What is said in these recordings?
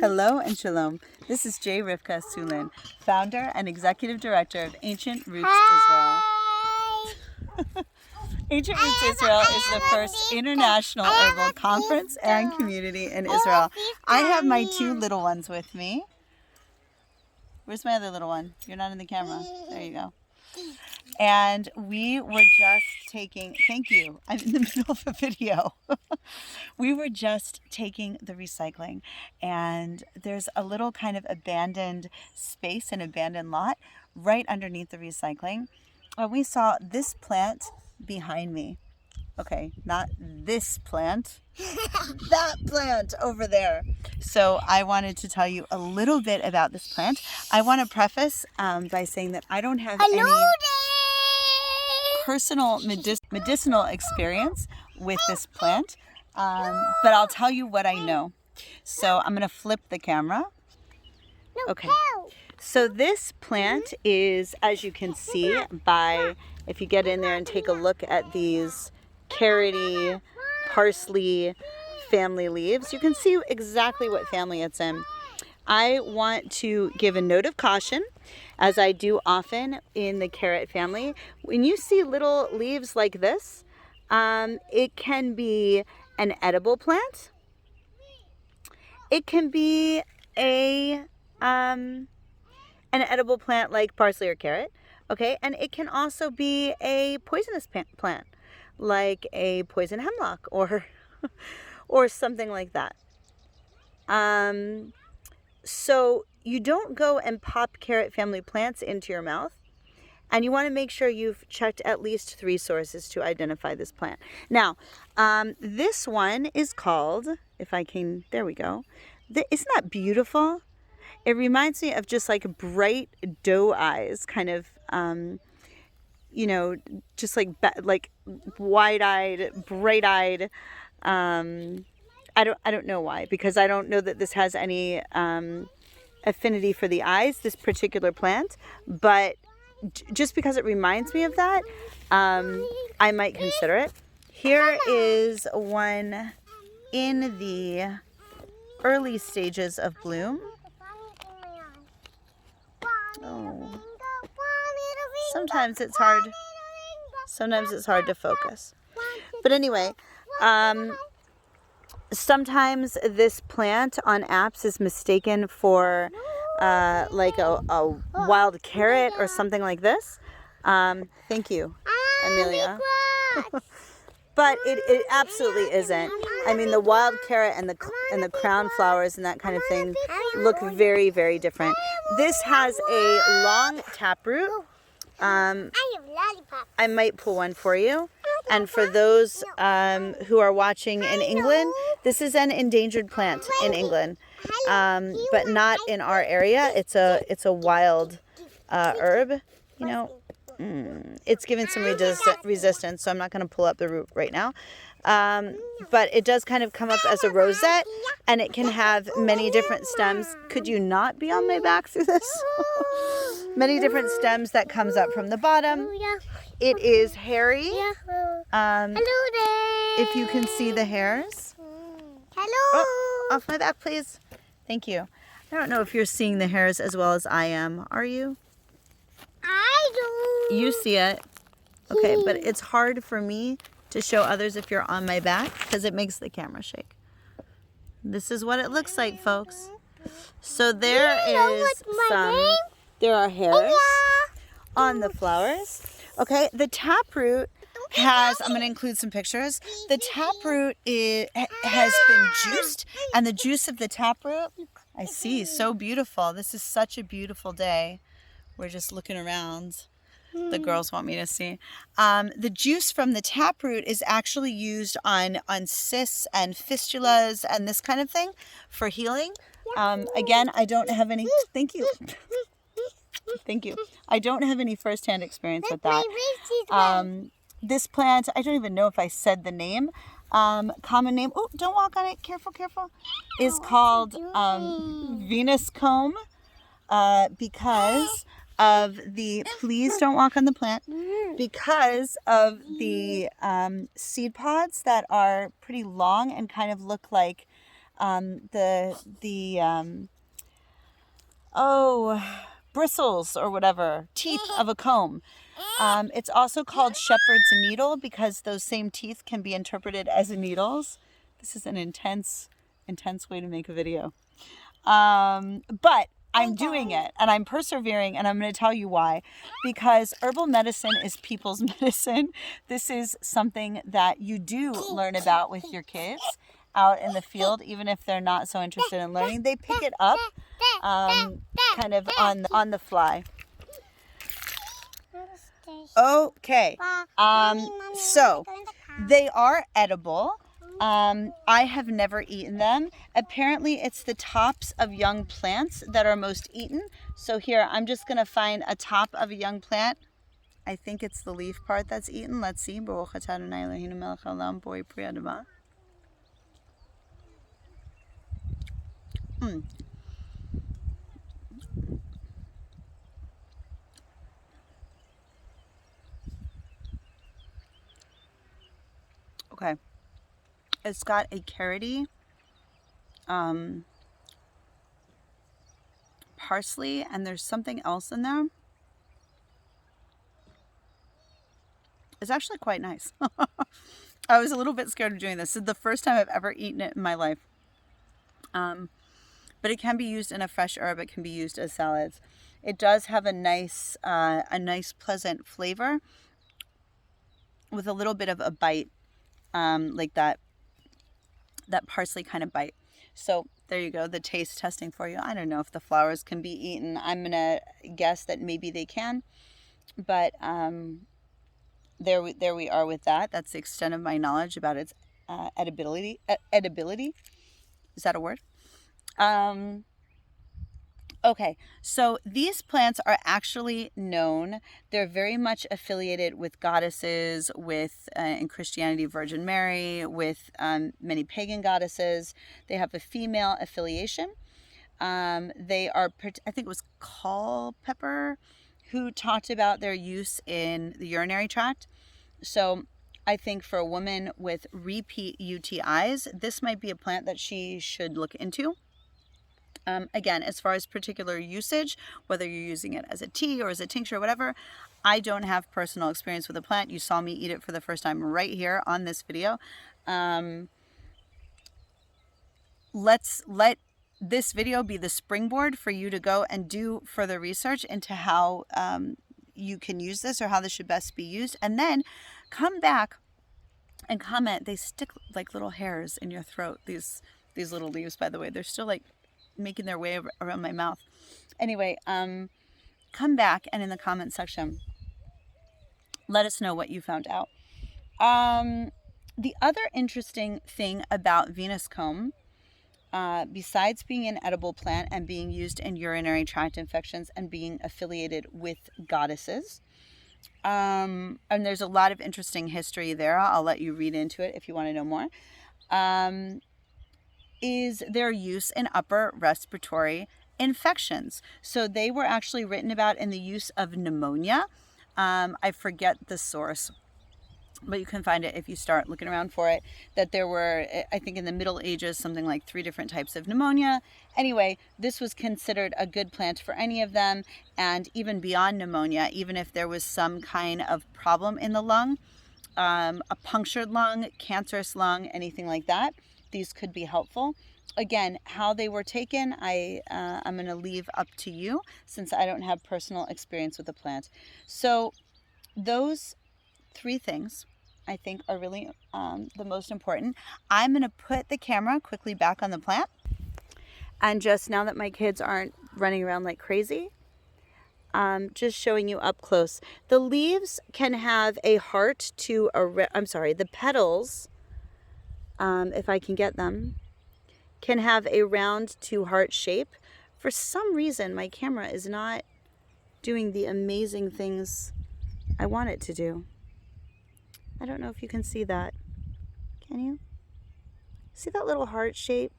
Hello and shalom. This is Jay Rivka Sulin, founder and executive director of Ancient Roots Israel. Ancient Roots Israel is the first international herbal conference and community in Israel. I have my two little ones with me. Where's my other little one? You're not in the camera. There you go. And we were just taking, thank you, I'm in the middle of a video. We were just taking the recycling, and there's a little kind of abandoned space, an abandoned lot right underneath the recycling. We saw this plant behind me. Okay, not this plant, that plant over there. So I wanted to tell you a little bit about this plant. I want to preface by saying that I don't have any personal medicinal experience with this plant, but I'll tell you what I know. So I'm going to flip the camera. Okay. So this plant is, as you can see by, if you get in there and take a look at these carroty, parsley family leaves, you can see exactly what family it's in. I want to give a note of caution, as I do often in the carrot family. When you see little leaves like this, it can be an edible plant. It can be an edible plant like parsley or carrot, okay? And it can also be a poisonous plant, like a poison hemlock or something like that. So you don't go and pop carrot family plants into your mouth, and you want to make sure you've checked at least 3 sources to identify this plant. Now, this one is called, if I can, there we go. Isn't that beautiful? It reminds me of just like bright doe eyes, kind of, just like wide-eyed, bright-eyed. I don't know why, because I don't know that this has any affinity for the eyes, this particular plant, but just because it reminds me of that, I might consider it. Here is one in the early stages of bloom. Oh. Sometimes it's hard to focus. But anyway, sometimes this plant on apps is mistaken for like a wild carrot or something like this. Thank you, Amelia. But it absolutely isn't. I mean, the wild carrot and the crown flowers and that kind of thing look very, very different. This has a long taproot. I might pull one for you. And for those who are watching in England, this is an endangered plant in England, but not in our area. It's a wild herb. You know, it's given some resistance, so I'm not going to pull up the root right now. But it does kind of come up as a rosette, and it can have many different stems. Could you not be on my back through this? Many different stems that comes up from the bottom. It is hairy. Hello there. If you can see the hairs. Hello. Oh, off my back, please. Thank you. I don't know if you're seeing the hairs as well as I am. Are you? I do. You see it. Okay, but it's hard for me to show others if you're on my back because it makes the camera shake. This is what it looks like, folks. So there are hairs on the flowers. Okay, the taproot has, I'm going to include some pictures. The taproot has been juiced, and the juice of the taproot, I see, so beautiful. This is such a beautiful day. We're just looking around. The girls want me to see. The juice from the taproot is actually used on cysts and fistulas and this kind of thing for healing. Again, I don't have any, thank you. Thank you. I don't have any firsthand experience with that. This plant, I don't even know if I said the name. Common name, oh, don't walk on it, careful, is called Venus comb because of the, please don't walk on the plant, because of the seed pods that are pretty long and kind of look like bristles or whatever, teeth of a comb. It's also called shepherd's needle because those same teeth can be interpreted as needles. This is an intense way to make a video. But I'm doing it and I'm persevering, and I'm going to tell you why. Because herbal medicine is people's medicine. This is something that you do learn about with your kids out in the field, even if they're not so interested in learning. They pick it up kind of on the fly. Okay. So they are edible. I have never eaten them. Apparently it's the tops of young plants that are most eaten. So here, I'm just going to find a top of a young plant. I think it's the leaf part that's eaten. Let's see. Okay. It's got a carroty, parsley, and there's something else in there. It's actually quite nice. I was a little bit scared of doing this. This is the first time I've ever eaten it in my life. But it can be used in a fresh herb. It can be used as salads. It does have a nice pleasant flavor with a little bit of a bite, like that parsley kind of bite. So there you go, the taste testing for you. I don't know if the flowers can be eaten. I'm gonna guess that maybe they can, but there we are with that. That's the extent of my knowledge about its edibility. Edibility, is that a word? Okay, so these plants are actually known. They're very much affiliated with goddesses, with, in Christianity, Virgin Mary, with many pagan goddesses. They have a female affiliation. They are, I think it was Culpeper who talked about their use in the urinary tract. So I think for a woman with repeat UTIs, this might be a plant that she should look into. Again, as far as particular usage, whether you're using it as a tea or as a tincture or whatever, I don't have personal experience with the plant. You saw me eat it for the first time right here on this video. Let's let this video be the springboard for you to go and do further research into how you can use this or how this should best be used. And then come back and comment. They stick like little hairs in your throat. These little leaves, by the way, they're still like making their way around my mouth. Anyway, come back and in the comment section, let us know what you found out. The other interesting thing about Venus comb, besides being an edible plant and being used in urinary tract infections and being affiliated with goddesses, and there's a lot of interesting history there. I'll let you read into it if you want to know more. Is their use in upper respiratory infections. So they were actually written about in the use of pneumonia. I forget the source, but you can find it if you start looking around for it, that there were, I think in the Middle Ages, something like 3 different types of pneumonia. Anyway, this was considered a good plant for any of them. And even beyond pneumonia, even if there was some kind of problem in the lung, a punctured lung, cancerous lung, anything like that, these could be helpful. Again, how they were taken, I'm going to leave up to you since I don't have personal experience with the plant. So those 3 things I think are really the most important. I'm going to put the camera quickly back on the plant. And just now that my kids aren't running around like crazy, just showing you up close. The leaves can have a heart to the petals, if I can get them, can have a round to heart shape. For some reason, my camera is not doing the amazing things I want it to do. I don't know if you can see that. Can you? See that little heart shape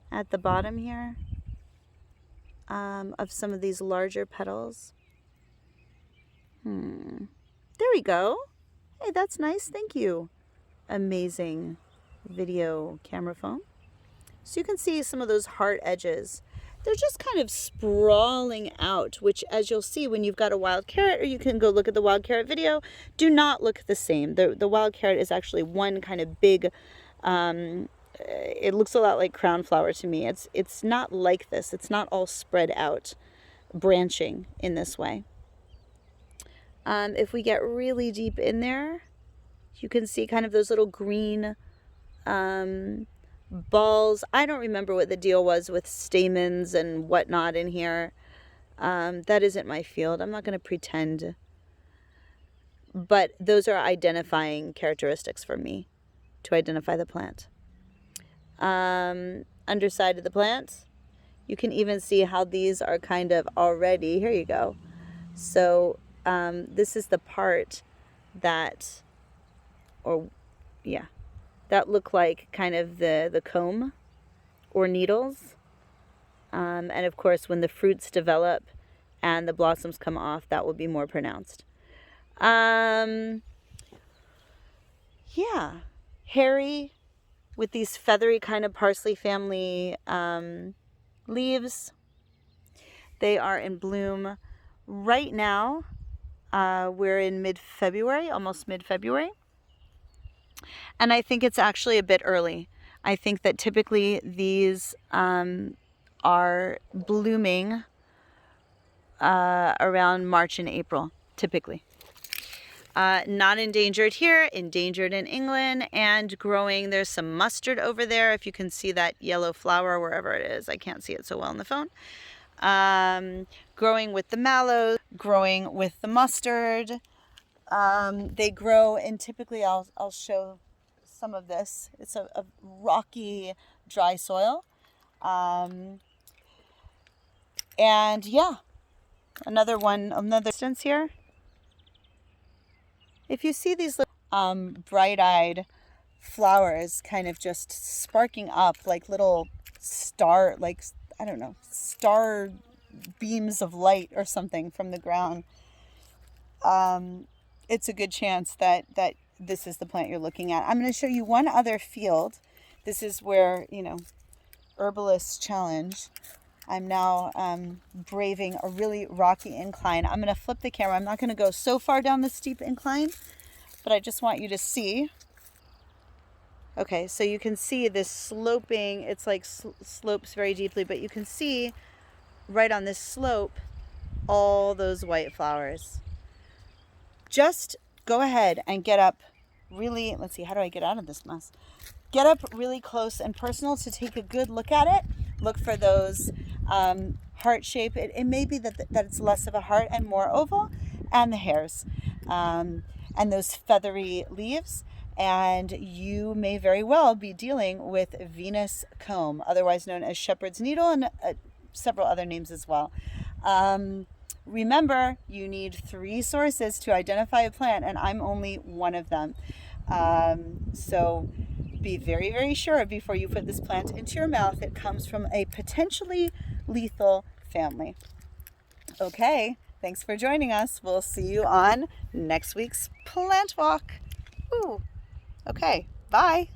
at the bottom here of some of these larger petals? There we go. Hey, that's nice. Thank you. Amazing video camera phone. So you can see some of those heart edges. They're just kind of sprawling out, which, as you'll see when you've got a wild carrot, or you can go look at the wild carrot video, do not look the same. The wild carrot is actually one kind of big, it looks a lot like crown flower to me. It's not like this. It's not all spread out, branching in this way. If we get really deep in there, you can see kind of those little green balls. I don't remember what the deal was with stamens and whatnot in here. That isn't my field. I'm not going to pretend. But those are identifying characteristics for me to identify the plant. Underside of the plant, you can even see how these are kind of already, here you go. So this is the part that, that look like kind of the comb or needles. And of course, when the fruits develop and the blossoms come off, that will be more pronounced. Hairy with these feathery kind of parsley family leaves. They are in bloom right now. We're in mid-February, almost mid-February. And I think it's actually a bit early. I think that typically these are blooming around March and April, typically. Not endangered here, endangered in England, and growing. There's some mustard over there. If you can see that yellow flower wherever it is. I can't see it so well on the phone. Growing with the mallows, growing with the mustard. They grow in, typically I'll show some of this. It's a rocky, dry soil. And yeah, another instance here. If you see these little bright-eyed flowers kind of just sparking up like little star, like, I don't know, star beams of light or something from the ground, it's a good chance that this is the plant you're looking at. I'm going to show you one other field. This is where, herbalist challenge. I'm now braving a really rocky incline. I'm going to flip the camera. I'm not going to go so far down the steep incline, but I just want you to see. Okay, so you can see this sloping, it's like slopes very deeply, but you can see right on this slope all those white flowers. Just go ahead and get up really, let's see, how do I get out of this mess? Get up really close and personal to take a good look at it. Look for those heart shape. It may be that it's less of a heart and more oval, and the hairs, and those feathery leaves. And you may very well be dealing with Venus comb, otherwise known as shepherd's needle, and several other names as well. Remember, you need 3 sources to identify a plant, and I'm only one of them. So be very, very sure before you put this plant into your mouth, it comes from a potentially lethal family. Okay, thanks for joining us. We'll see you on next week's Plantwalk. Ooh, okay, bye.